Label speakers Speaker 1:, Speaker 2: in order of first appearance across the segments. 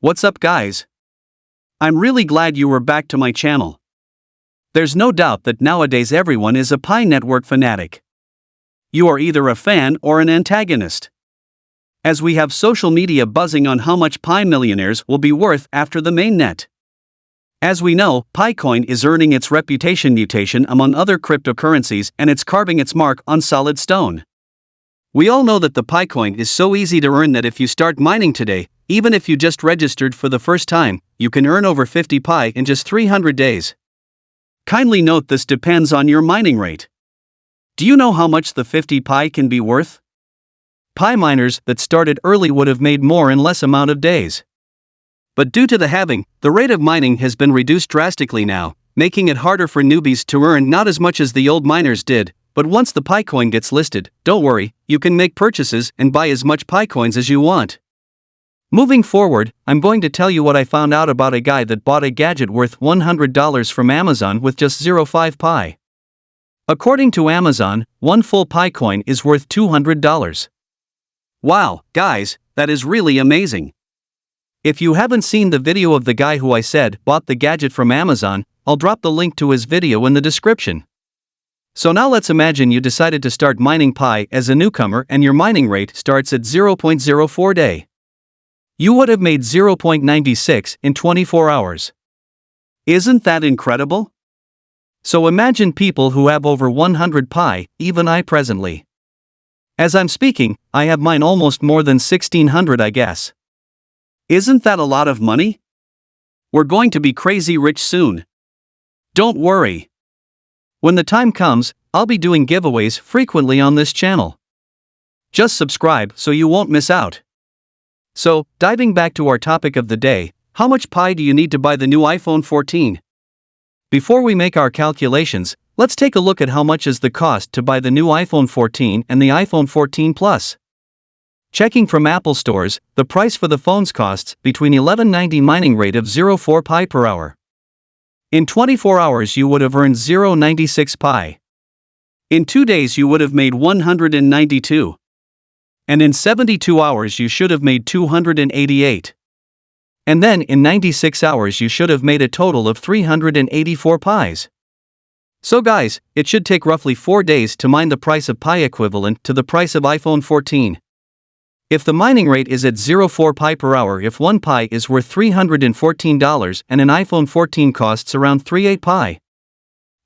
Speaker 1: What's up, guys? I'm really glad you were back to my channel. There's no doubt that nowadays everyone is a Pi Network fanatic. You are either a fan or an antagonist. As we have social media buzzing on how much Pi millionaires will be worth after the mainnet. As we know, Picoin is earning its reputation mutation among other cryptocurrencies and it's carving its mark on solid stone. We all know that the Picoin is so easy to earn that if you start mining today, even if you just registered for the first time, you can earn over 50 Pi in just 300 days. Kindly note this depends on your mining rate. Do you know how much the 50 Pi can be worth? Pi miners that started early would have made more in less amount of days. But due to the halving, the rate of mining has been reduced drastically now, making it harder for newbies to earn not as much as the old miners did, but once the Picoin gets listed, don't worry, you can make purchases and buy as much Picoins as you want. Moving forward, I'm going to tell you what I found out about a guy that bought a gadget worth $100 from Amazon with just 0.5 Pi. According to Amazon, one full Picoin is worth $200. Wow, guys, that is really amazing. If you haven't seen the video of the guy who I said bought the gadget from Amazon, I'll drop the link to his video in the description. So now let's imagine you decided to start mining Pi as a newcomer and your mining rate starts at 0.04 day. You would have made 0.96 in 24 hours. Isn't that incredible? So imagine people who have over 100 Pi, even I presently. As I'm speaking, I have mine almost more than 1600, I guess. Isn't that a lot of money? We're going to be crazy rich soon. Don't worry. When the time comes, I'll be doing giveaways frequently on this channel. Just subscribe so you won't miss out. So, diving back to our topic of the day, how much Pi do you need to buy the new iPhone 14? Before we make our calculations, let's take a look at how much is the cost to buy the new iPhone 14 and the iPhone 14 Plus. Checking from Apple stores, the price for the phones costs between $11.90 mining rate of 0.4 Pi per hour. In 24 hours you would have earned 0.96 Pi. In 2 days you would have made 192. And in 72 hours you should have made 288. And then in 96 hours you should have made a total of 384 Pis. So guys, it should take roughly 4 days to mine the price of Pi equivalent to the price of iPhone 14. If the mining rate is at 0.4 Pi per hour, if 1 Pi is worth $314 and an iPhone 14 costs around 3.8 Pi.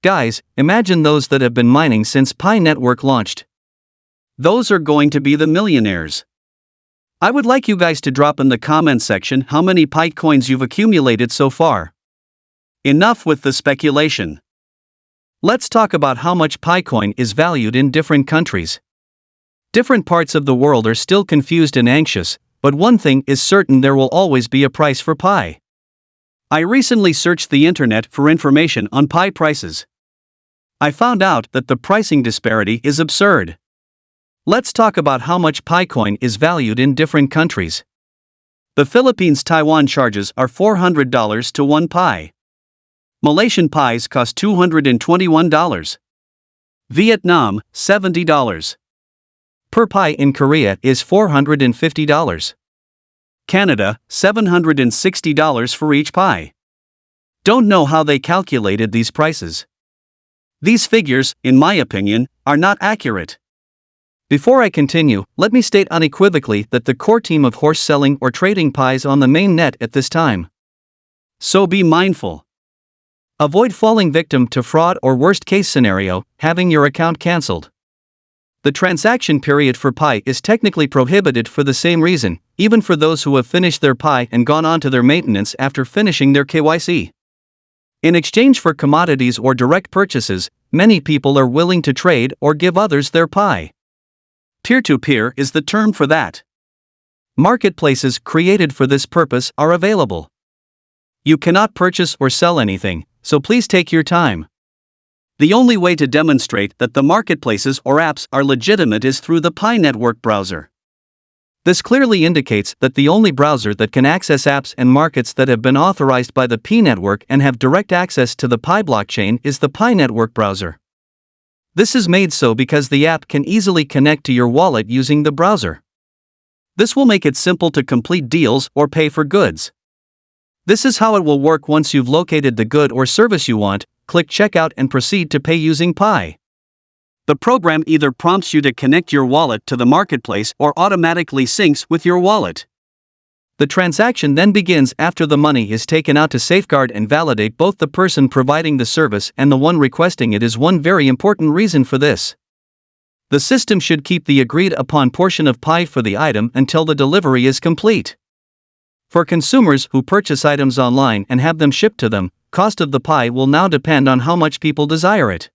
Speaker 1: Guys, imagine those that have been mining since Pi Network launched. Those are going to be the millionaires. I would like you guys to drop in the comment section how many Picoins you've accumulated so far. Enough with the speculation. Let's talk about how much Picoin is valued in different countries. Different parts of the world are still confused and anxious, but one thing is certain: there will always be a price for Pi. I recently searched the internet for information on Pi prices. I found out that the pricing disparity is absurd. Let's talk about how much Picoin is valued in different countries. The Philippines Taiwan charges are $400 to 1 Pi. Malaysian Pis cost $221. Vietnam, $70. Per Pi in Korea is $450. Canada, $760 for each Pi. Don't know how they calculated these prices. These figures, in my opinion, are not accurate. Before I continue, let me state unequivocally that the core team of horse selling or trading Pis on the main net at this time. So be mindful. Avoid falling victim to fraud or worst case scenario, having your account cancelled. The transaction period for Pi is technically prohibited for the same reason, even for those who have finished their Pi and gone on to their maintenance after finishing their KYC. In exchange for commodities or direct purchases, many people are willing to trade or give others their Pi. Peer-to-peer is the term for that. Marketplaces created for this purpose are available. You cannot purchase or sell anything, so please take your time. The only way to demonstrate that the marketplaces or apps are legitimate is through the Pi Network browser. This clearly indicates that the only browser that can access apps and markets that have been authorized by the Pi Network and have direct access to the Pi blockchain is the Pi Network browser. This is made so because the app can easily connect to your wallet using the browser. This will make it simple to complete deals or pay for goods. This is how it will work once you've located the good or service you want. Click Checkout and proceed to pay using Pi. The program either prompts you to connect your wallet to the marketplace or automatically syncs with your wallet. The transaction then begins after the money is taken out to safeguard and validate both the person providing the service and the one requesting it is one very important reason for this. The system should keep the agreed upon portion of Pi for the item until the delivery is complete. For consumers who purchase items online and have them shipped to them, cost of the Pi will now depend on how much people desire it.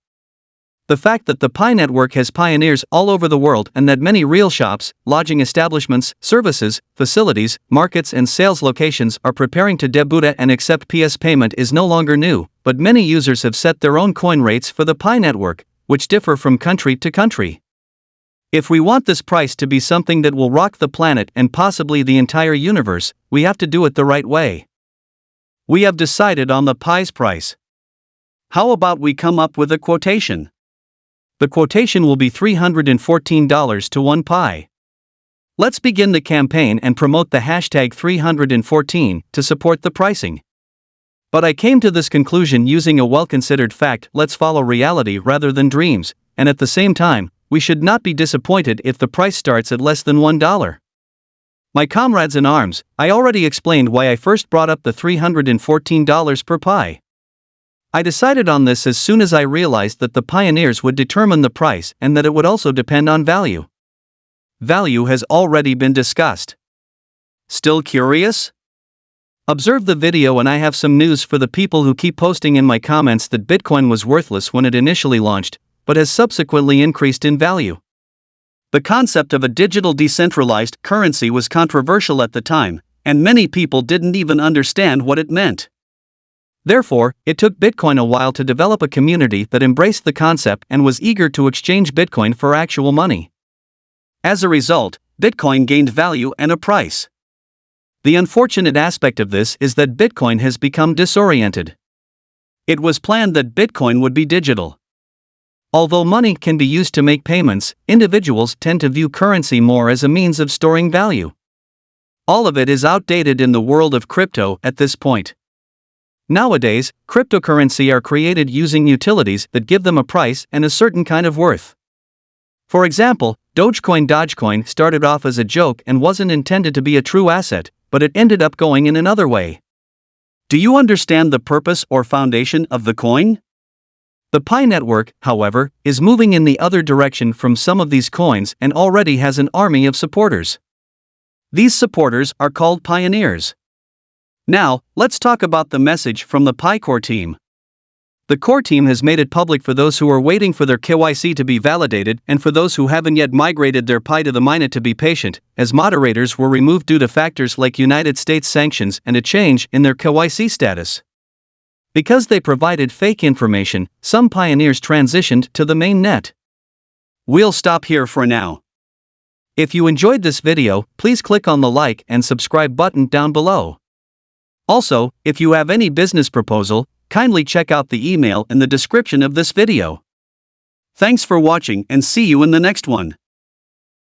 Speaker 1: The fact that the Pi network has pioneers all over the world and that many real shops, lodging establishments, services, facilities, markets and sales locations are preparing to debut and accept PS payment is no longer new, but many users have set their own coin rates for the Pi network, which differ from country to country. If we want this price to be something that will rock the planet and possibly the entire universe, we have to do it the right way. We have decided on the Pi's price. How about we come up with a quotation? The quotation will be $314 to 1 Pi. Let's begin the campaign and promote the hashtag 314 to support the pricing. But I came to this conclusion using a well-considered fact: let's follow reality rather than dreams, and at the same time, we should not be disappointed if the price starts at less than $1. My comrades in arms, I already explained why I first brought up the $314 per Pi. I decided on this as soon as I realized that the pioneers would determine the price and that it would also depend on value. Value has already been discussed. Still curious? Observe the video and I have some news for the people who keep posting in my comments that Bitcoin was worthless when it initially launched, but has subsequently increased in value. The concept of a digital decentralized currency was controversial at the time, and many people didn't even understand what it meant. Therefore, it took Bitcoin a while to develop a community that embraced the concept and was eager to exchange Bitcoin for actual money. As a result, Bitcoin gained value and a price. The unfortunate aspect of this is that Bitcoin has become disoriented. It was planned that Bitcoin would be digital. Although money can be used to make payments, individuals tend to view currency more as a means of storing value. All of it is outdated in the world of crypto at this point. Nowadays, cryptocurrency are created using utilities that give them a price and a certain kind of worth. For example, Dogecoin started off as a joke and wasn't intended to be a true asset, but it ended up going in another way. Do you understand the purpose or foundation of the coin? The Pi network, however, is moving in the other direction from some of these coins and already has an army of supporters. These supporters are called pioneers. Now, let's talk about the message from the Pi core team. The core team has made it public for those who are waiting for their KYC to be validated and for those who haven't yet migrated their Pi to the mainnet to be patient, as moderators were removed due to factors like United States sanctions and a change in their KYC status. Because they provided fake information, some pioneers transitioned to the main net. We'll stop here for now. If you enjoyed this video, please click on the like and subscribe button down below. Also, if you have any business proposal, kindly check out the email in the description of this video. Thanks for watching and see you in the next one.